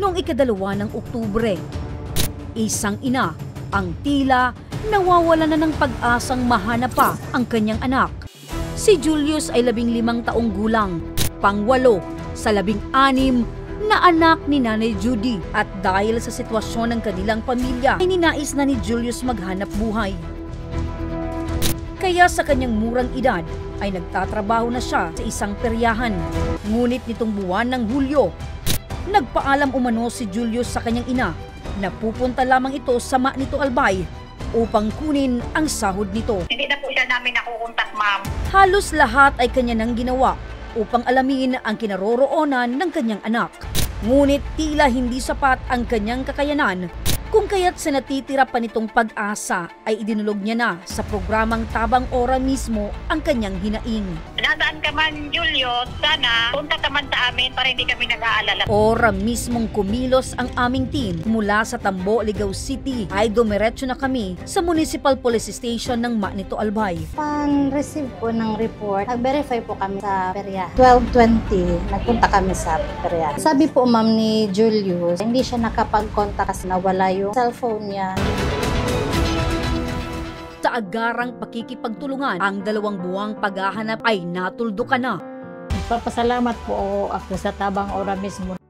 noong ikadalawa ng Oktubre. Isang ina ang tila nawawala na ng pag-asang mahanap pa ang kanyang anak. Si Julius ay 15 taong gulang, pang-8 sa 16 na anak ni Nanay Judy, at dahil sa sitwasyon ng kanilang pamilya ay ninais na ni Julius maghanap buhay. Kaya sa kanyang murang edad ay nagtatrabaho na siya sa isang peryahan. Ngunit nitong buwan ng Hulyo, nagpaalam umano si Julius sa kanyang ina na pupunta lamang ito sa Manito Albay upang kunin ang sahod nito. Hindi na po siya namin nakukontak, ma'am. Halos lahat ay kanya nang ginawa upang alamin ang kinaroroonan ng kanyang anak. Ngunit tila hindi sapat ang kanyang kakayanan, kung kaya't sa natitira pa nitong pag-asa ay idinulog niya na sa programang Tabang Ora mismo ang kanyang hinaing. Nasaan ka man, Julius, sana punta ka man sa amin para hindi kami nag-aalala. Ora mismong kumilos ang aming team mula sa Tambo, Ligao City ay dumiretso na kami sa Municipal Police Station ng Manito Albay. Pang-receive po ng report, nag-verify po kami sa perya. 12:20, nagpunta kami sa perya. Sabi po ma'am ni Julius, hindi siya nakapag-contact kasi nawala yung cellphone niya. Sa agarang pakikipagtulungan, ang 2 buwang paghahanap ay natuldukan na. Papasalamat po ako sa Tabang Ora mismo.